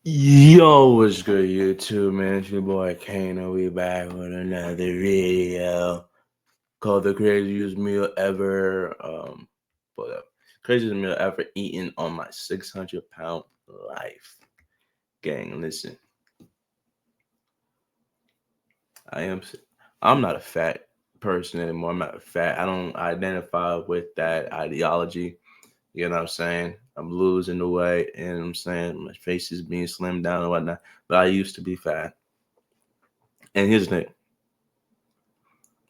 Yo, what's good, YouTube, man? It's your boy Kano. We back with another video called the craziest meal ever. Hold up. Craziest meal ever eaten on my 600-pound life. Gang, listen. I am. I'm not a fat person anymore. I'm not fat. I don't identify with that ideology. You know what I'm saying? I'm losing the weight, and I'm saying my face is being slimmed down and whatnot. But I used to be fat. And here's the thing.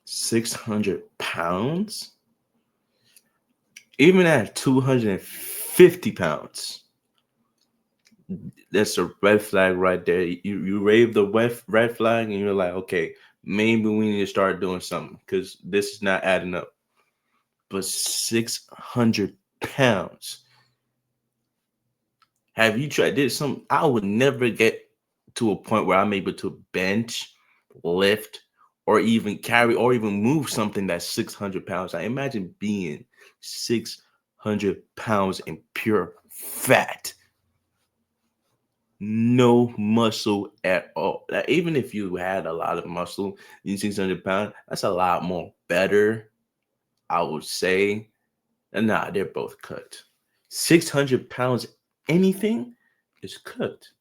600 pounds? Even at 250 pounds, that's a red flag right there. You rave the red flag and you're like, okay, maybe we need to start doing something because this is not adding up. But 600 pounds. Have you tried this? I would never get to a point where I'm able to bench, lift, or even carry or even move something that's 600 pounds. I imagine being 600 pounds in pure fat. No muscle at all. Like, even if you had a lot of muscle in 600 pounds, that's a lot more better, I would say. And nah, they're both cooked. 600 pounds, anything is cooked.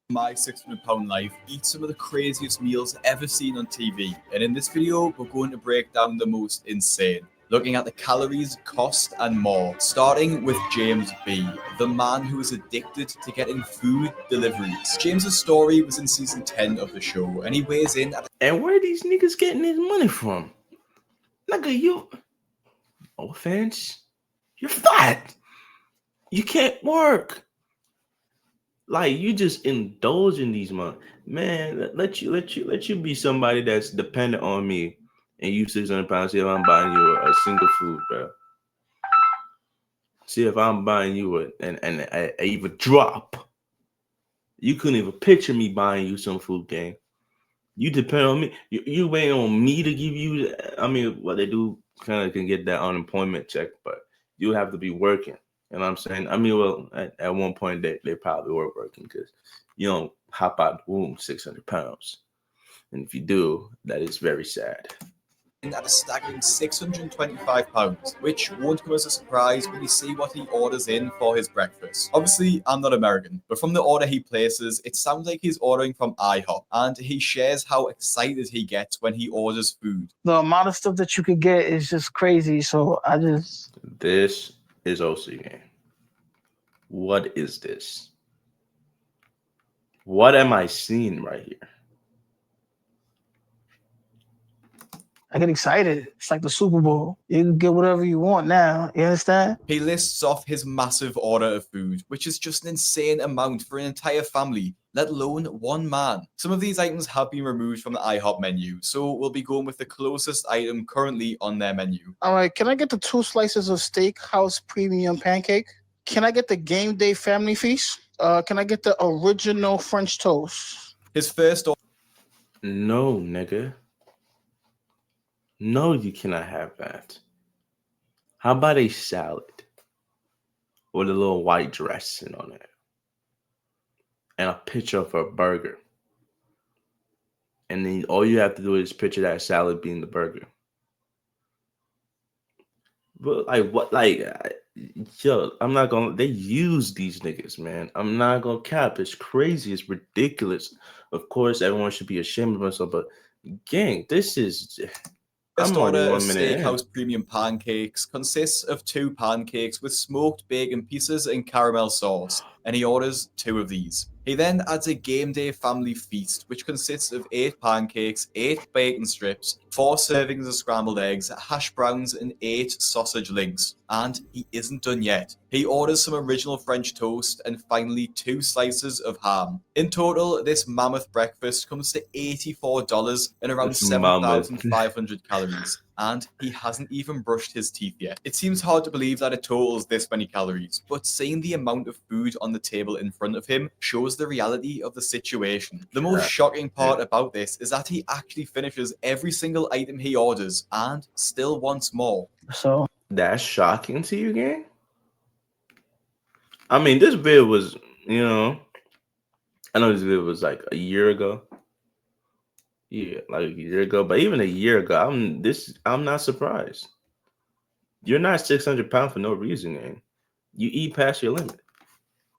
My 600-pound life, eat some of the craziest meals ever seen on TV. And in this video, we're going to break down the most insane, looking at the calories, cost, and more. Starting with James B, the man who was addicted to getting food deliveries. James's story was in season 10 of the show, and he weighs in at. And where are these niggas getting this money from? Nigga, no offense, you're fat. You can't work. Like, you just indulge in these money. Man, let you be somebody that's dependent on me and you 600 pounds. See if I'm buying you a single food, bro. See if I'm buying you a even drop. You couldn't even picture me buying you some food, gang. You depend on me. You waiting on me to give you. I mean, what they do kind of can get that unemployment check, but you have to be working. You know what I'm saying? I mean, well, at one point they probably were working because you don't hop out the womb 600 pounds, and if you do, that is very sad. At a staggering 625 pounds, which won't come as a surprise when you see what he orders in for his breakfast. Obviously, I'm not American, but from the order he places, it sounds like he's ordering from IHOP, and he shares how excited he gets when he orders food. The amount of stuff that you could get is just crazy. So This is OC game. What is this? What am I seeing right here? I get excited. It's like the Super Bowl. You can get whatever you want now. You understand? He lists off his massive order of food, which is just an insane amount for an entire family, let alone one man. Some of these items have been removed from the IHOP menu, so we'll be going with the closest item currently on their menu. All right, can I get the 2 slices of Steakhouse Premium Pancake? Can I get the Game Day Family Feast? Can I get the original French toast? His first order. No, nigga. No, you cannot have that. How about a salad with a little white dressing on it and a picture of a burger? And then all you have to do is picture that salad being the burger. But like what? Like, yo, I'm not gonna. They use these niggas, man. I'm not gonna cap. It's crazy. It's ridiculous. Of course, everyone should be ashamed of themselves. But gang, this is. First I'm already order 1 minute in. Steakhouse Premium Pancakes consists of 2 pancakes with smoked bacon pieces and caramel sauce, and he orders 2 of these. He then adds a Game Day Family Feast, which consists of 8 pancakes, 8 bacon strips, 4 servings of scrambled eggs, hash browns, and 8 sausage links. And he isn't done yet. He orders some original French toast and finally 2 slices of ham. In total, this mammoth breakfast comes to $84 and around 7,500 calories. And he hasn't even brushed his teeth yet. It seems hard to believe that it totals this many calories, but seeing the amount of food on the table in front of him shows the reality of the situation. The most shocking part about this is that he actually finishes every single item he orders and still wants more. So that's shocking to you, gang? I mean, this video was, I know this video was like a year ago. Yeah, like a year ago. But even a year ago, I'm not surprised. You're not 600 pounds for no reason, man. You eat past your limit.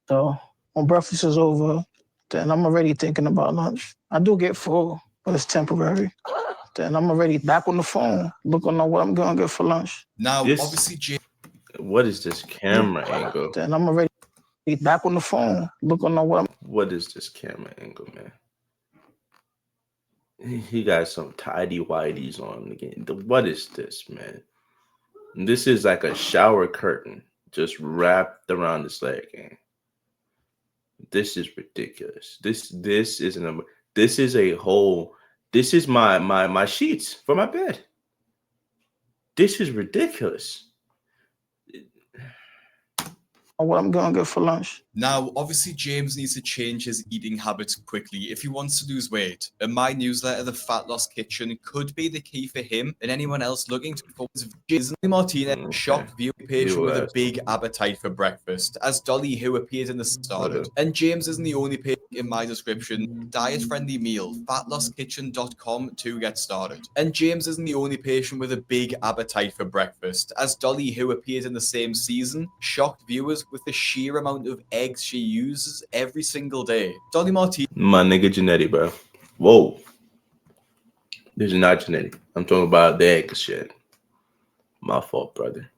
So when breakfast is over, then I'm already thinking about lunch. I do get full, but it's temporary. Then I'm already back on the phone, looking at what I'm gonna get for lunch. Now, This- obviously, What is this camera angle? Then I'm already back on the phone, looking at what I'm. What is this camera angle, man? He got some tidy whities on again. What is this, man? This is like a shower curtain just wrapped around his leg. Man. This is ridiculous. This isn't. This is a whole. This is my sheets for my bed. This is ridiculous. What I'm gonna get for lunch. Now, obviously, James needs to change his eating habits quickly if he wants to lose weight. And my newsletter, The Fat Loss Kitchen, could be the key for him and anyone else looking to perform. Disney Martinez shocked viewer patient with a big appetite for breakfast, as Dolly, who appeared in the started. And James isn't the only patient in my description. Diet-friendly meal, fatlosskitchen.com to get started. And James isn't the only patient with a big appetite for breakfast, as Dolly, who appeared in the same season, shocked viewers with the sheer amount of eggs she uses every single day. Dolly Martinez. My nigga Genetti, bro. Whoa. This is not Genetti. I'm talking about the egg shit. My fault, brother.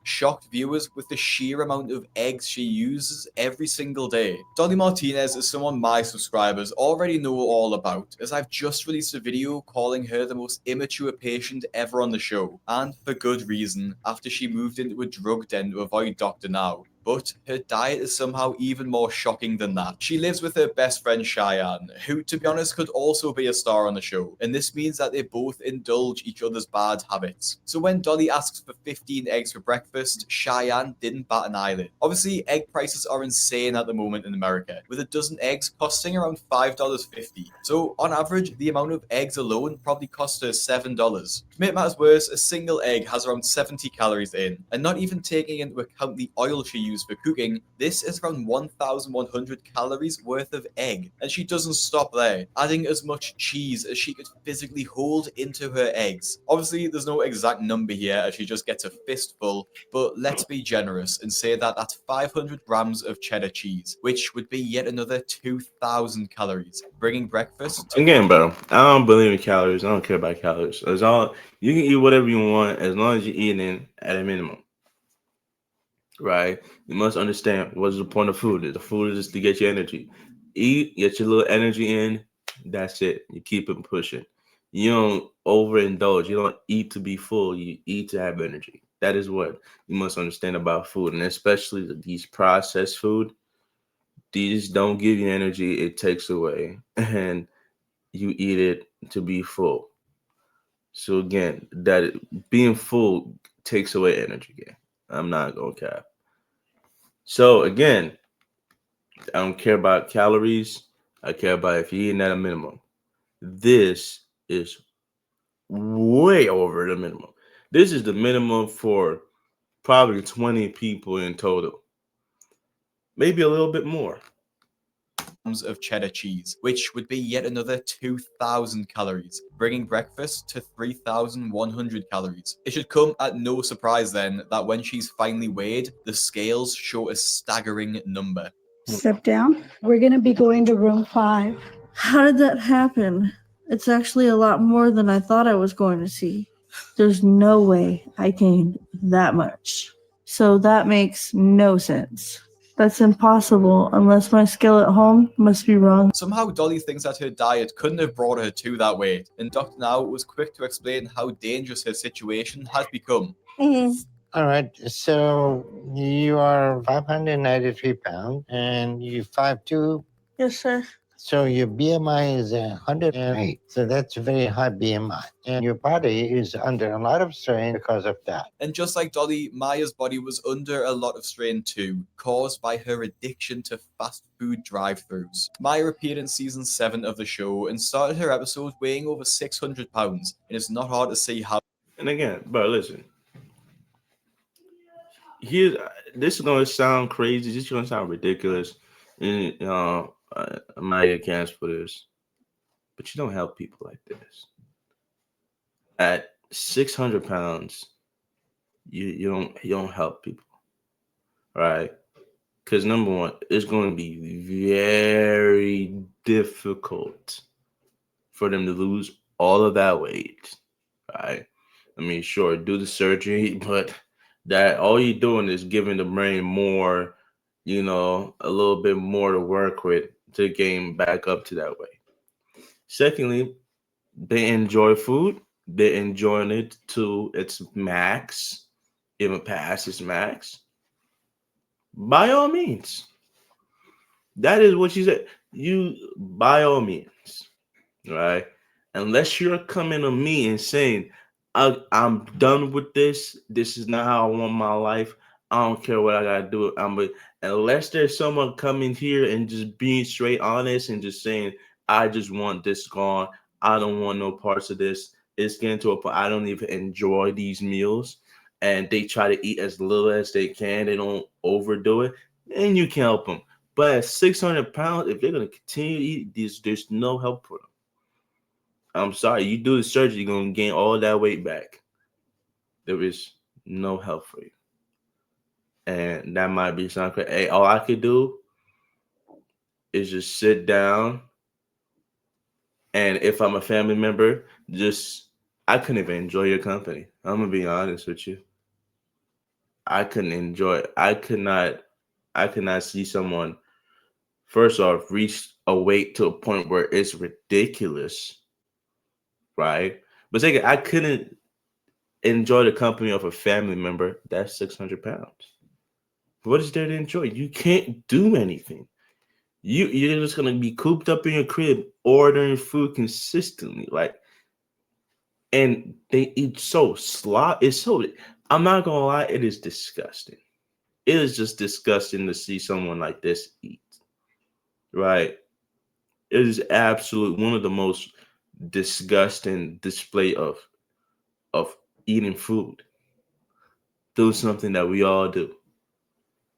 Shocked viewers with the sheer amount of eggs she uses every single day. Dolly Martinez is someone my subscribers already know all about, as I've just released a video calling her the most immature patient ever on the show, and for good reason, after she moved into a drug den to avoid Dr. Now. But her diet is somehow even more shocking than that. She lives with her best friend Cheyenne, who, to be honest, could also be a star on the show, and this means that they both indulge each other's bad habits. So when Dolly asks for 15 eggs for breakfast, Cheyenne didn't bat an eyelid. Obviously, egg prices are insane at the moment in America, with a dozen eggs costing around $5.50. So on average, the amount of eggs alone probably cost her $7. To make matters worse, a single egg has around 70 calories in, and not even taking into account the oil she uses for cooking, this is around 1,100 calories worth of egg. And she doesn't stop there, adding as much cheese as she could physically hold into her eggs. Obviously, there's no exact number here as she just gets a fistful, but let's be generous and say that that's 500 grams of cheddar cheese, which would be yet another 2,000 calories, bringing breakfast to... Again, bro, I don't believe in calories. I don't care about calories. As all you can eat whatever you want as long as you're eating at a minimum. Right? You must understand what's the point of food. The food is to get your energy. Eat, get your little energy in. That's it. You keep it pushing. You don't overindulge. You don't eat to be full. You eat to have energy. That is what you must understand about food, and especially these processed food. These don't give you energy. It takes away, and you eat it to be full. So again, that being full takes away energy. Again, I'm not gonna cap. So again, I don't care about calories. I care about if you're eating at a minimum. This is way over the minimum. This is the minimum for probably 20 people in total. Maybe a little bit more. Of cheddar cheese, which would be yet another 2,000 calories, bringing breakfast to 3,100 calories. It should come at no surprise then that when she's finally weighed, the scales show a staggering number. Step down. We're going to be going to room 5. How did that happen? It's actually a lot more than I thought I was going to see. There's no way I gained that much. So that makes no sense. That's impossible unless my scale at home must be wrong. Somehow Dolly thinks that her diet couldn't have brought her to that weight, and Dr. Now was quick to explain how dangerous her situation has become. All right, so you are 593 pounds and you 5'2". Yes, sir. So your BMI is 108. So that's a very high BMI. And your body is under a lot of strain because of that. And just like Dolly, Maya's body was under a lot of strain too, caused by her addiction to fast food drive-thrus. Maya appeared in season 7 of the show and started her episode weighing over 600 pounds. And it's not hard to see how... And again, bro, listen. Here, this is going to sound crazy. This is going to sound ridiculous. And, I might get canceled for this, but you don't help people like this. At 600 pounds, you don't help people, right? Because number one, it's going to be very difficult for them to lose all of that weight, right? I mean, sure, do the surgery, but that all you're doing is giving the brain more, a little bit more to work with to gain back up to that weight. Secondly, they enjoy food. They're enjoying it to its max, even past its max. By all means. That is what she said. You, by all means, right? Unless you're coming to me and saying, I'm done with this. This is not how I want my life. I don't care what I gotta do. Unless there's someone coming here and just being straight honest and just saying, I just want this gone. I don't want no parts of this. It's getting to a point I don't even enjoy these meals. And they try to eat as little as they can. They don't overdo it. And you can help them. But at 600 pounds, if they're going to continue to eat these, there's no help for them. I'm sorry. You do the surgery, you're going to gain all that weight back. There is no help for you. And that might be something. Hey, all I could do is just sit down. And if I'm a family member, I couldn't even enjoy your company. I'm going to be honest with you. I couldn't enjoy it. I could not see someone, first off, reach a weight to a point where it's ridiculous, right? But second, I couldn't enjoy the company of a family member that's 600 pounds. What is there to enjoy? You can't do anything. You're just gonna be cooped up in your crib, ordering food consistently, and they eat so I'm not gonna lie, it is disgusting. It is just disgusting to see someone like this eat. Right. It is absolute one of the most disgusting display of eating food. Do something that we all do.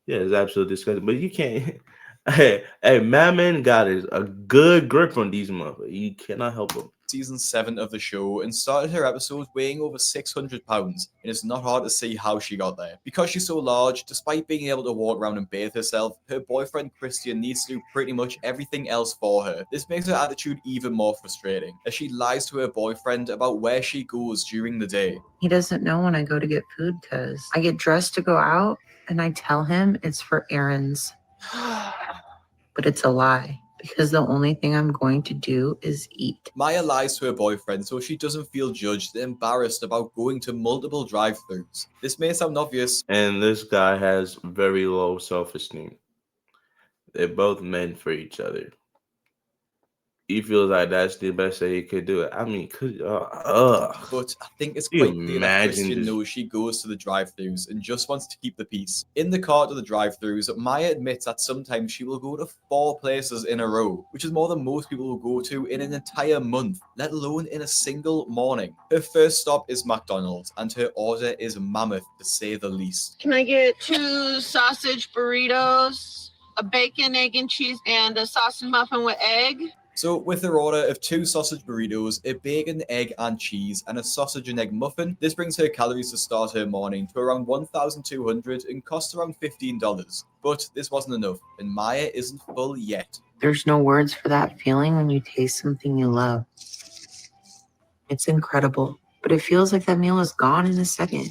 Yeah, it's absolutely disgusting. But you can't hey, Mammon got a good grip on these motherfuckers. You cannot help them. Season 7 of the show and started her episode weighing over 600 pounds, and it's not hard to see how she got there. Because she's so large, despite being able to walk around and bathe herself, her boyfriend Christian needs to do pretty much everything else for her. This makes her attitude even more frustrating, as she lies to her boyfriend about where she goes during the day. He doesn't know when I go to get food because I get dressed to go out and I tell him it's for errands. But it's a lie. Because the only thing I'm going to do is eat. Maya lies to her boyfriend so she doesn't feel judged and embarrassed about going to multiple drive-thrus. This may sound obvious. And this guy has very low self-esteem. They're both meant for each other. He feels like that's the best that he could do it. I mean, But I think it's quite clear that Christian knows she goes to the drive-thrus and just wants to keep the peace. In the car to the drive-thrus, Maya admits that sometimes she will go to 4 places in a row, which is more than most people will go to in an entire month, let alone in a single morning. Her first stop is McDonald's, and her order is mammoth, to say the least. Can I get 2 sausage burritos, a bacon, egg, and cheese, and a sausage muffin with egg? So with her order of 2 sausage burritos, a bacon, egg, and cheese, and a sausage and egg muffin, this brings her calories to start her morning to around 1,200 and costs around $15. But this wasn't enough, and Maya isn't full yet. There's no words for that feeling when you taste something you love. It's incredible, but it feels like that meal is gone in a second.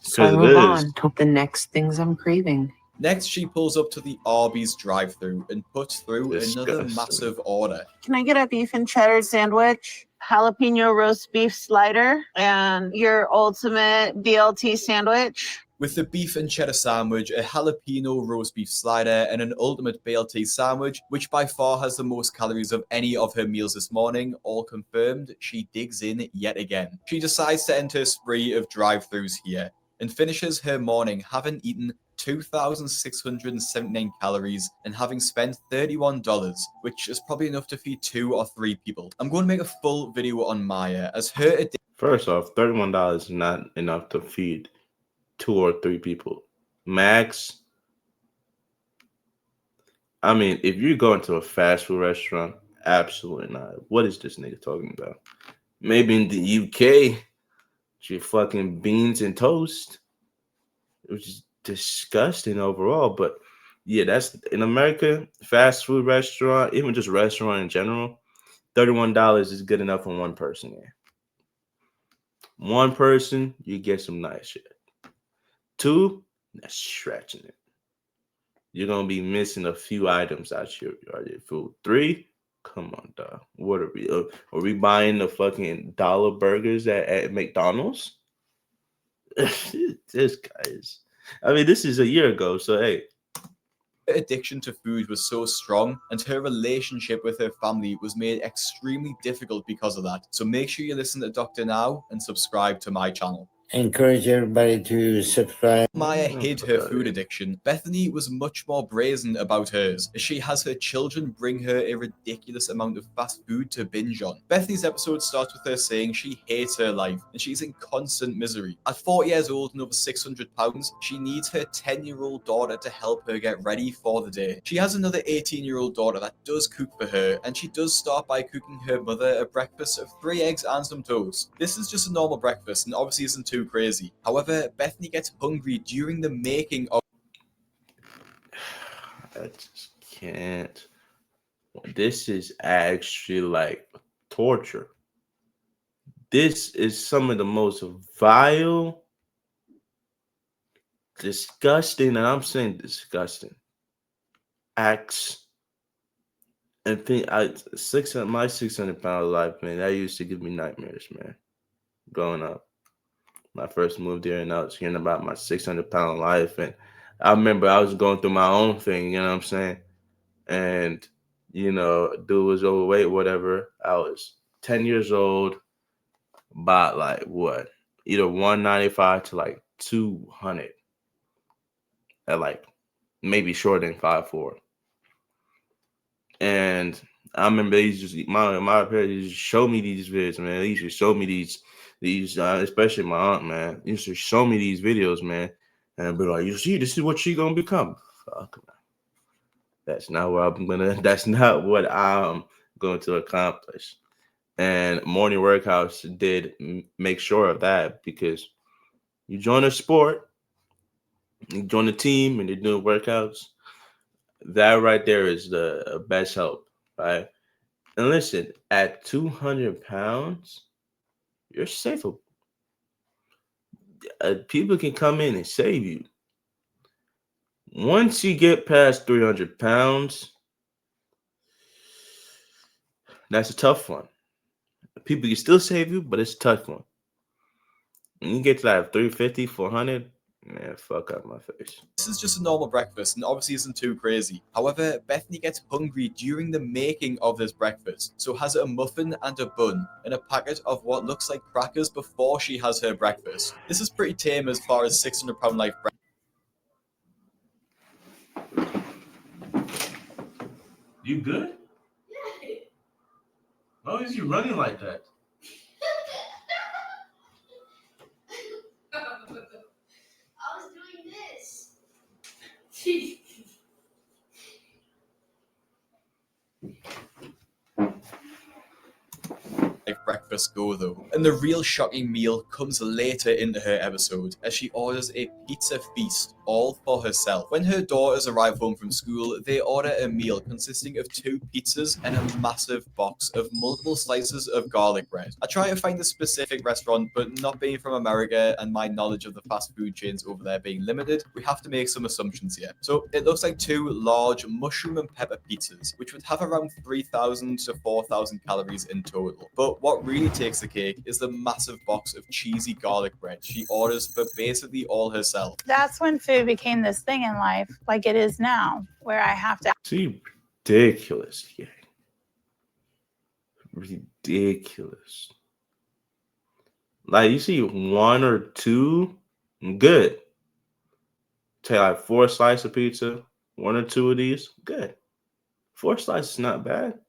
So I move on to the next things I'm craving. Next, she pulls up to the Arby's drive-thru and puts through another massive order. Can I get a beef and cheddar sandwich, jalapeno roast beef slider, and your ultimate BLT sandwich? With the beef and cheddar sandwich, a jalapeno roast beef slider, and an ultimate BLT sandwich, which by far has the most calories of any of her meals this morning, all confirmed, she digs in yet again. She decides to enter a spree of drive-thrus here, and finishes her morning having eaten 2,679 calories and having spent $31, which is probably enough to feed 2 or 3 people. I'm going to make a full video on Maya, as her addiction. First off, $31 is not enough to feed 2 or 3 people. Max, I mean, if you're going to a fast food restaurant, absolutely not. What is this nigga talking about? Maybe in the UK, it's your fucking beans and toast, which is disgusting overall. But yeah, that's in America, fast food restaurant, even just restaurant in general, $31 is good enough for one person. Yeah. One person, you get some nice shit. Two, that's stretching it. You're gonna be missing a few items out your food. Three, come on, dog. What are we? Are we buying the fucking dollar burgers at McDonald's? This guy is. I mean, this is a year ago, so hey. Her addiction to food was so strong, and her relationship with her family was made extremely difficult because of that. So make sure you listen to Dr. Now and subscribe to my channel. Encourage everybody to subscribe. Maya hid her food addiction. Bethany was much more brazen about hers, as she has her children bring her a ridiculous amount of fast food to binge on. Bethany's episode starts with her saying she hates her life and she's in constant misery. At 40 years old and over 600 pounds, she needs her 10-year-old daughter to help her get ready for the day. She has another 18-year-old daughter that does cook for her, and she does start by cooking her mother a breakfast of 3 eggs and some toast. This is just a normal breakfast and obviously isn't too crazy. However, Bethany gets hungry during the making of. I just can't. This is actually like torture. This is some of the most vile, disgusting, and I'm saying disgusting acts. And think my 600-pound life, man, that used to give me nightmares, man. Growing up. When I first moved here and I was hearing about my 600-pound life, and I remember I was going through my own thing, you know what I'm saying? And, you know, dude was overweight, whatever. I was 10 years old, about like what? Either 195 to like 200. At like maybe shorter than 5'4". And I remember my parents used to show me these videos, man. They used to show me these especially my aunt, man, used to show me these videos, man, and I'd be like, you see, this is what she gonna become. Fuck, man. That's not what I'm going to accomplish. And Morning Workouts did make sure of that, because you join a sport, you join a team, and you're doing workouts. That right there is the best help, right? And listen, at 200 pounds, you're safe. People can come in and save you. Once you get past 300 pounds, that's a tough one. People can still save you, but it's a tough one. When you get to like 350, 400, man, fuck out my face. This is just a normal breakfast and obviously isn't too crazy. However, Bethany gets hungry during the making of this breakfast, so has a muffin and a bun and a packet of what looks like crackers before she has her breakfast. This is pretty tame as far as 600-pound life breakfast. You good? Why is you running like that? I was doing this. Breakfast go though. And the real shocking meal comes later into her episode, as she orders a pizza feast all for herself. When her daughters arrive home from school, they order a meal consisting of 2 pizzas and a massive box of multiple slices of garlic bread. I try to find a specific restaurant, but not being from America and my knowledge of the fast food chains over there being limited, we have to make some assumptions here. So it looks like 2 large mushroom and pepper pizzas, which would have around 3,000 to 4,000 calories in total. But what really takes the cake is the massive box of cheesy garlic bread she orders for basically all herself. That's when food became this thing in life, like it is now, where I have to. See, ridiculous. Yeah. Ridiculous. Like, you see 1 or 2, good. Take like 4 slices of pizza, 1 or 2 of these, good. 4 slices is not bad.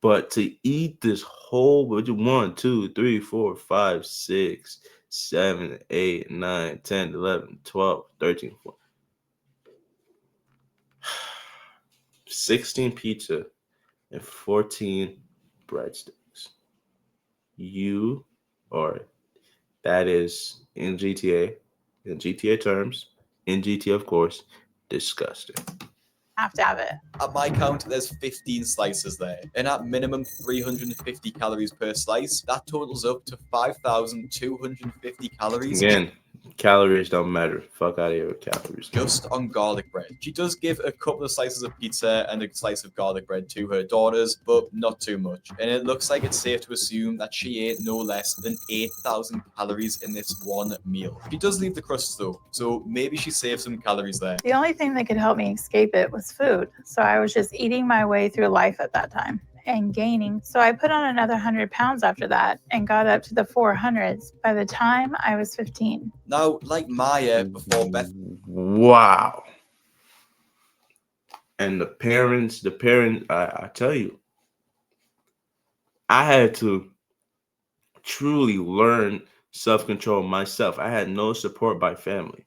But to eat this whole 1, 2, 3, 4, 5, 6, 7, 8, 9, 10, 11, 12, 13, 14. 16 pizza, and 14 breadsticks. You are, that is in GTA terms, in GTA, of course, disgusting. Have to have it. At my count, there's 15 slices there, and at minimum 350 calories per slice, that totals up to 5,250 calories. Again, calories don't matter. Fuck out of here with calories. Just on garlic bread. She does give a couple of slices of pizza and a slice of garlic bread to her daughters, but not too much. And it looks like it's safe to assume that she ate no less than 8,000 calories in this one meal. She does leave the crusts though, so maybe she saved some calories there. The only thing that could help me escape it was food. So I was just eating my way through life at that time and gaining. So I put on another 100 pounds after that and got up to the 400s by the time I was 15. Now, like Maya before Beth. Wow. And the parents, I tell you, I had to truly learn self-control myself. I had no support by family.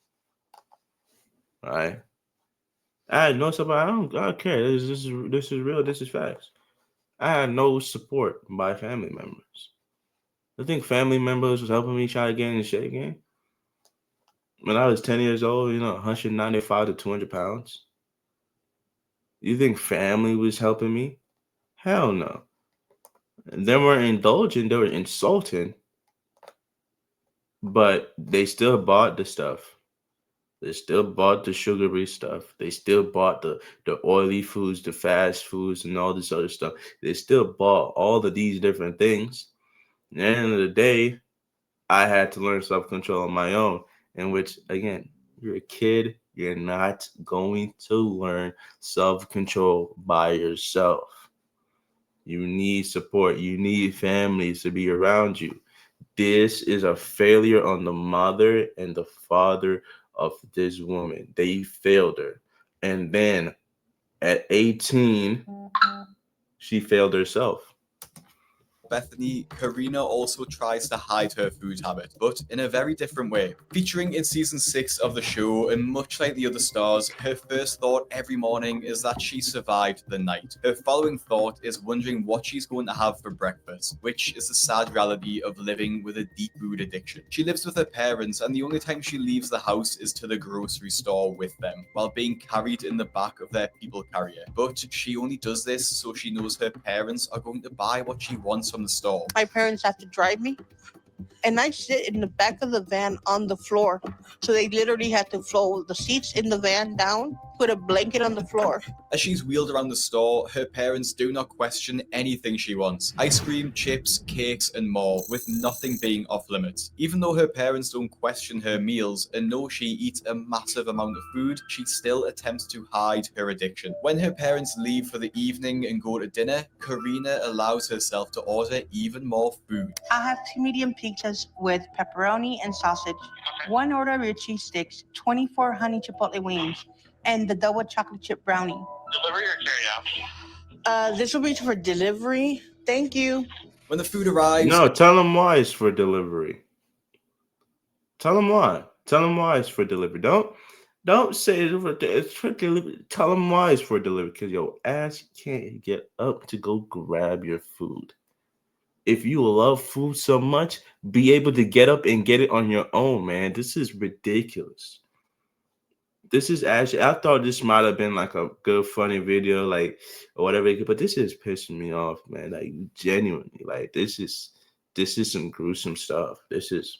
All right. I had no support. I don't care. This is real. This is facts. I had no support by family members. I think family members was helping me try to get in shape again. When I was 10 years old, 195 to 200 pounds. You think family was helping me? Hell no. They weren't indulging, they were insulting. But they still bought the stuff. They still bought the sugary stuff. They still bought the oily foods, the fast foods, and all this other stuff. They still bought all of these different things. At the end of the day, I had to learn self-control on my own, in which, again, you're a kid. You're not going to learn self-control by yourself. You need support. You need families to be around you. This is a failure on the mother and the father of this woman. They failed her. And then at 18, she failed herself. Bethany, Karina also tries to hide her food habit, but in a very different way. Featuring in season 6 of the show, and much like the other stars, her first thought every morning is that she survived the night. Her following thought is wondering what she's going to have for breakfast, which is the sad reality of living with a deep food addiction. She lives with her parents, and the only time she leaves the house is to the grocery store with them, while being carried in the back of their people carrier. But she only does this so she knows her parents are going to buy what she wants from the store. My parents have to drive me, and I sit in the back of the van on the floor. So they literally had to fold the seats in the van down, put a blanket on the floor. As she's wheeled around the store, her parents do not question anything she wants. Ice cream, chips, cakes, and more, with nothing being off limits. Even though her parents don't question her meals and know she eats a massive amount of food, she still attempts to hide her addiction. When her parents leave for the evening and go to dinner, Karina allows herself to order even more food. I have 2 medium pizzas with pepperoni and sausage, 1 order of cheese sticks, 24 honey chipotle wings, and the double chocolate chip brownie. Delivery or carry out? This will be for delivery. Thank you. When the food arrives... No, tell them why it's for delivery. Tell them why. Tell them why it's for delivery. Don't say it's for delivery. Tell them why it's for delivery, because your ass can't get up to go grab your food. If you love food so much, be able to get up and get it on your own, man. This is ridiculous. This is actually, I thought this might have been like a good, funny video, like, or whatever, but this is pissing me off, man. Like, genuinely, like, this is some gruesome stuff. This is...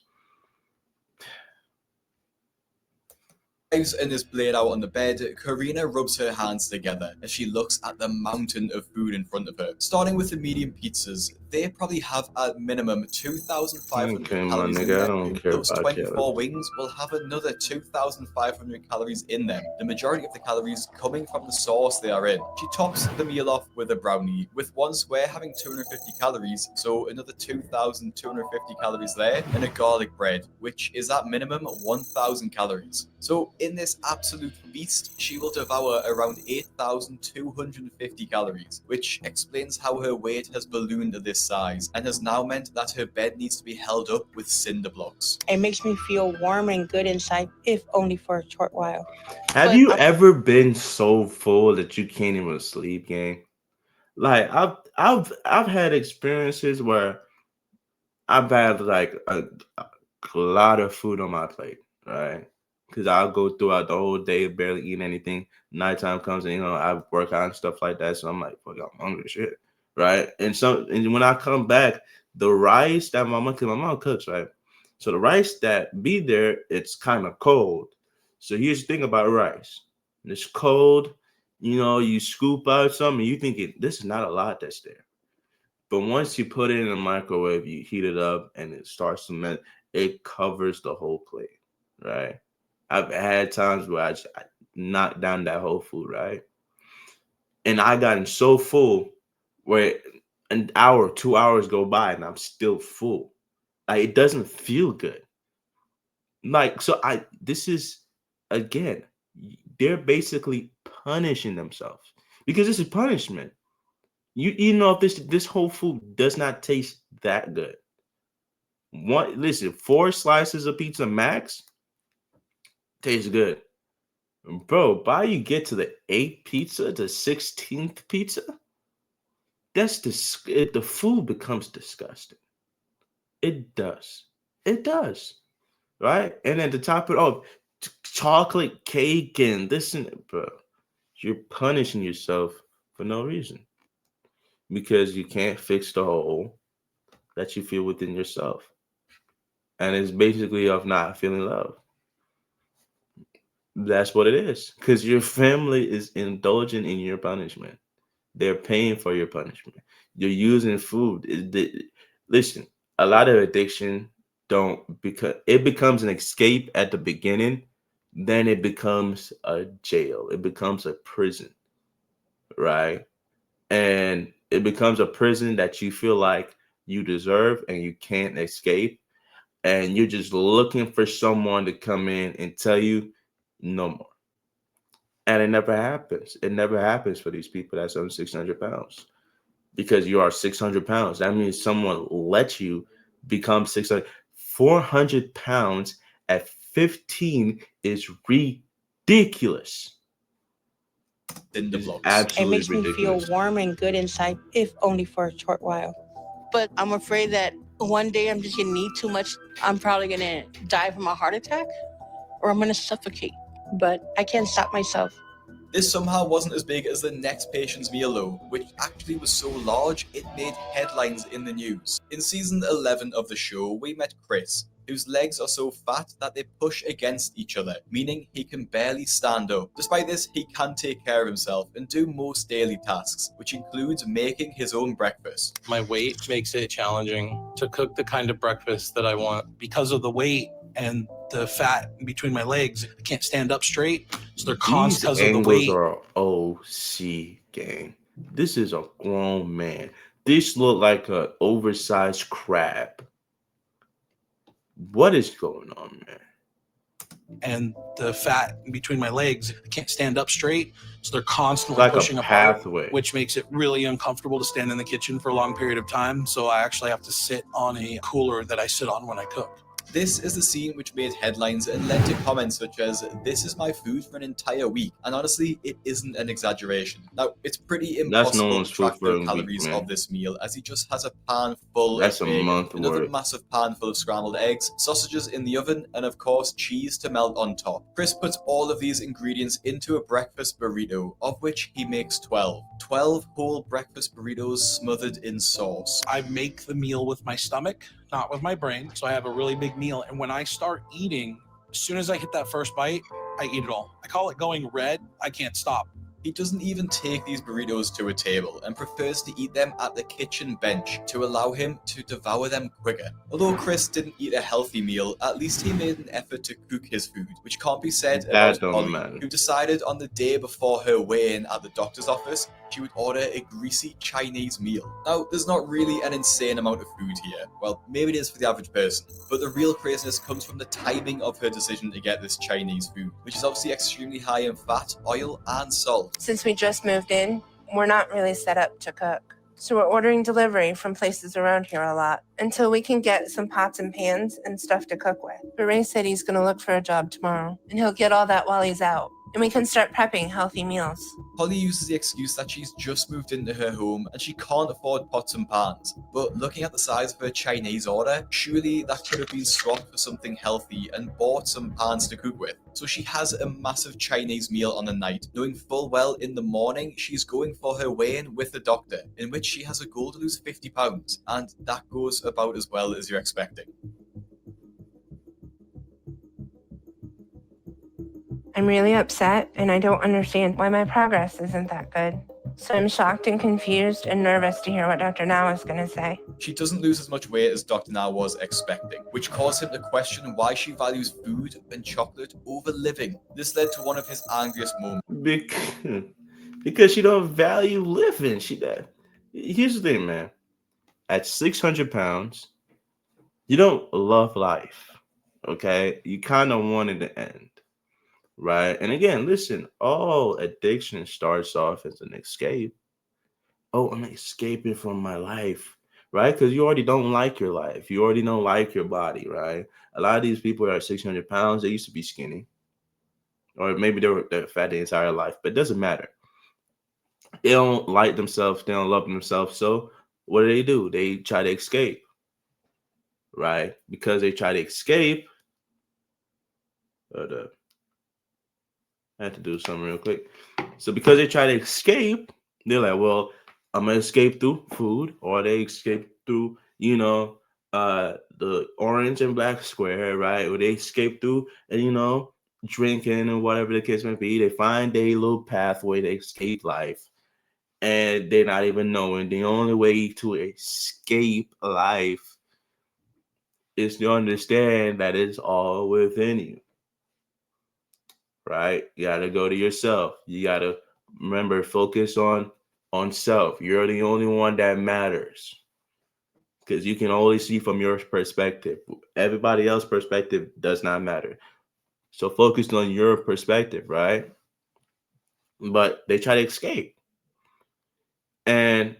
And is played out on the bed, Karina rubs her hands together as she looks at the mountain of food in front of her. Starting with the medium pizzas, they probably have at minimum 2,500 calories in them. Those 24 wings will have another 2,500 calories in them, the majority of the calories coming from the sauce they are in. She tops the meal off with a brownie, with one square having 250 calories, so another 2,250 calories there, and a garlic bread, which is at minimum 1,000 calories. So In this absolute feast, she will devour around 8,250 calories, which explains how her weight has ballooned to this size and has now meant that her bed needs to be held up with cinder blocks. It makes me feel warm and good inside, if only for a short while. Have you ever been so full that you can't even sleep, gang? Like I've had experiences where I've had like a lot of food on my plate, right? Because I'll go throughout the whole day barely eating anything. Nighttime comes and I work out and stuff like that. So I'm like, fuck, I'm hungry as shit, right? And when I come back, the rice that my mom cooks, right? So the rice that be there, it's kind of cold. So here's the thing about rice. It's cold. You scoop out something, you think this is not a lot that's there. But once you put it in the microwave, you heat it up and it starts to melt, it covers the whole plate, right? I've had times where I knocked down that whole food, right? And I gotten so full where an hour, 2 hours go by and I'm still full. Like, it doesn't feel good. Like, so this is, again, they're basically punishing themselves because this is punishment. If this whole food does not taste that good. Listen, 4 slices of pizza max tastes good. Bro, by you get to the 8th pizza, the 16th pizza, the food becomes disgusting. It does. It does. Right? And then to top it off, chocolate cake and this and that, bro. You're punishing yourself for no reason. Because you can't fix the hole that you feel within yourself. And it's basically of not feeling love. That's what it is. Because your family is indulging in your punishment. They're paying for your punishment. You're using food. Listen, a lot of addiction because it becomes an escape at the beginning. Then it becomes a jail. It becomes a prison. Right? And it becomes a prison that you feel like you deserve and you can't escape. And you're just looking for someone to come in and tell you no more. And it never happens. It never happens for these people that's under 600 pounds. Because you are 600 pounds. That means someone let you become 600. 400 pounds at 15 is ridiculous. In the blocks. It makes me feel warm and good inside, if only for a short while. But I'm afraid that one day I'm just gonna need too much. I'm probably gonna die from a heart attack, or I'm gonna suffocate. But I can't stop myself. This somehow wasn't as big as the next patient's meal though, which actually was so large it made headlines in the news. In season 11 of the show, we met Chris, whose legs are so fat that they push against each other, meaning he can barely stand up. Despite this, he can take care of himself and do most daily tasks, which includes making his own breakfast. My weight makes it challenging to cook the kind of breakfast that I want. Because of the weight and the fat between my legs, I can't stand up straight, so they're constant because of the weight. Are OC gang. This is a grown man. This look like an oversized crab. What is going on, man? And the fat between my legs, I can't stand up straight, so they're constantly like pushing a apart, pathway, which makes it really uncomfortable to stand in the kitchen for a long period of time. So I actually have to sit on a cooler that I sit on when I cook. This is the scene which made headlines and led to comments such as, "This is my food for an entire week." And honestly, it isn't an exaggeration. Now, it's pretty impossible to track the calories of this meal, as he just has a pan full of bacon, another massive pan full of scrambled eggs, sausages in the oven, and of course, cheese to melt on top. Chris puts all of these ingredients into a breakfast burrito, of which he makes 12. 12 whole breakfast burritos smothered in sauce. I make the meal with my stomach, not with my brain. So I have a really big meal. And when I start eating, as soon as I hit that first bite, I eat it all. I call it going red. I can't stop. He doesn't even take these burritos to a table and prefers to eat them at the kitchen bench to allow him to devour them quicker. Although Chris didn't eat a healthy meal, at least he made an effort to cook his food, which can't be said about Holly, who decided on the day before her weigh-in at the doctor's office she would order a greasy Chinese meal. Now, there's not really an insane amount of food here. Well, maybe it is for the average person, but the real craziness comes from the timing of her decision to get this Chinese food, which is obviously extremely high in fat, oil, and salt. Since we just moved in, we're not really set up to cook. So we're ordering delivery from places around here a lot until we can get some pots and pans and stuff to cook with. But Ray said he's gonna look for a job tomorrow, and he'll get all that while he's out. And we can start prepping healthy meals. Holly uses the excuse that she's just moved into her home and she can't afford pots and pans. But looking at the size of her Chinese order, surely that could have been swapped for something healthy and bought some pans to cook with. So she has a massive Chinese meal on the night, knowing full well in the morning she's going for her weigh-in with the doctor, in which she has a goal to lose 50 pounds, and that goes about as well as you're expecting. I'm really upset, and I don't understand why my progress isn't that good. So I'm shocked and confused and nervous to hear what Dr. Now is going to say. She doesn't lose as much weight as Dr. Now was expecting, which caused him to question why she values food and chocolate over living. This led to one of his angriest moments. Because she don't value living. Here's the thing, man. At 600 pounds, you don't love life, okay? You kind of want it to end. Right. And again, listen, all addiction starts off as an escape. Oh, I'm escaping from my life. Right. Because you already don't like your life. You already don't like your body. Right. A lot of these people are 600 pounds. They used to be skinny. Or maybe they're fat their entire life. But it doesn't matter. They don't like themselves. They don't love themselves. So what do? They try to escape. Right. Because they try to escape. I had to do something real quick. So because they try to escape, they're like, well, I'm going to escape through food, or they escape through, the orange and black square, right? Or they escape through, and, drinking and whatever the case may be. They find a little pathway to escape life, and they're not even knowing the only way to escape life is to understand that it's all within you. Right? You got to go to yourself. You got to remember, focus on self. You're the only one that matters, because you can only see from your perspective. Everybody else's perspective does not matter. So focus on your perspective, right? But they try to escape. And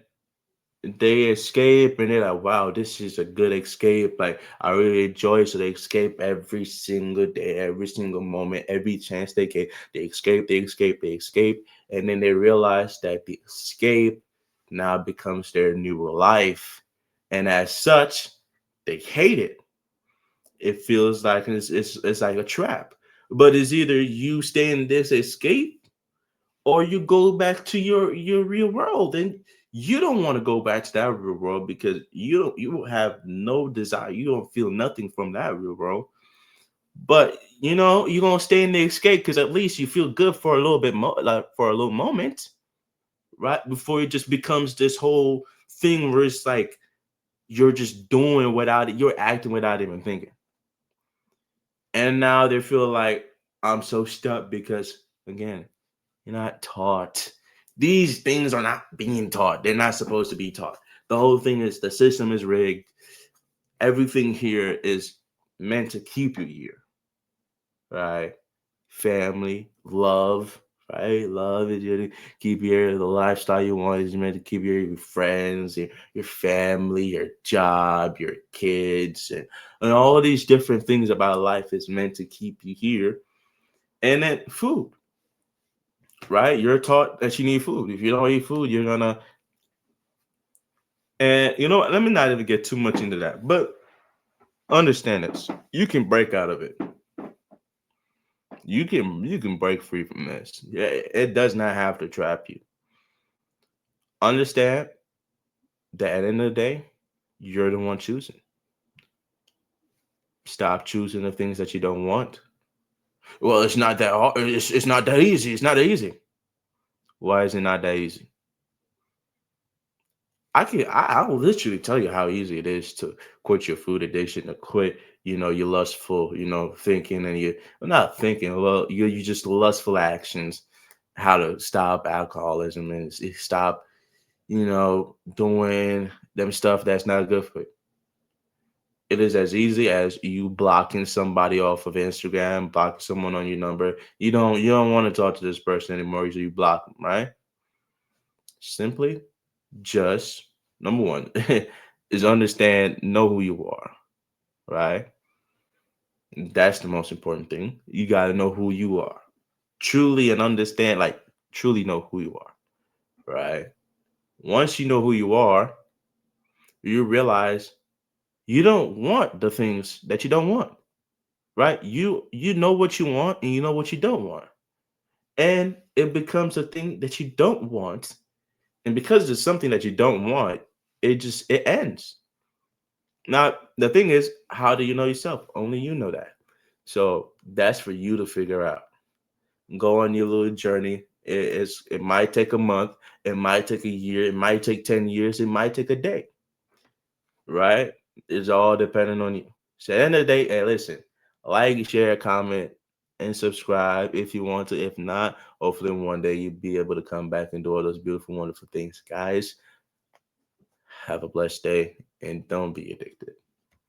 they escape, and they're like, wow, this is a good escape. Like, I really enjoy it. So they escape every single day, every single moment, every chance they get. They escape. And then they realize that the escape now becomes their new life. And as such, they hate it. It feels like it's like a trap. But it's either you stay in this escape, or you go back to your real world. And you don't want to go back to that real world, because you have no desire. You don't feel nothing from that real world. But you're gonna stay in the escape because at least you feel good for a little bit for a little moment, right? Before it just becomes this whole thing where it's like you're just doing without it, you're acting without even thinking. And now they feel like, I'm so stuck because, again, you're not taught. These things are not being taught. They're not supposed to be taught. The whole thing is, the system is rigged. Everything here is meant to keep you here, right? Family, love, right? Love is here to keep you here. The lifestyle you want is meant to keep you here. Your friends, your family, your job, your kids, and all these different things about life is meant to keep you here. And then food. Right? You're taught that you need food. If you don't eat food, you're gonna. And you know what? Let me not even get too much into that. But understand this: you can break out of it. You can break free from this. Yeah, it does not have to trap you. Understand that at the end of the day, you're the one choosing. Stop choosing the things that you don't want. Well, it's not that hard. It's not that easy. It's not that easy. Why is it not that easy? I will literally tell you how easy it is to quit your food addiction, to quit, your lustful, thinking, and you're not thinking, well, you just lustful actions. how to stop alcoholism and stop, doing them stuff that's not good for you. It is as easy as you blocking somebody off of Instagram, blocking someone on your number. You don't want to talk to this person anymore, so you block them, right? Simply just number one is know who you are, right? That's the most important thing. You got to know who you are. Truly and understand, truly know who you are, right? Once you know who you are, you realize you don't want the things that you don't want, right? You know what you want and you know what you don't want. And it becomes a thing that you don't want. And because it's something that you don't want, it ends. Now, the thing is, how do you know yourself? Only you know that. So that's for you to figure out. Go on your little journey. It might take a month. It might take a year. It might take 10 years. It might take a day. Right? It's all depending on you. So at the end of the day, hey, listen, like, share, comment, and subscribe if you want to. If not, hopefully one day you'll be able to come back and do all those beautiful, wonderful things. Guys, have a blessed day and don't be addicted.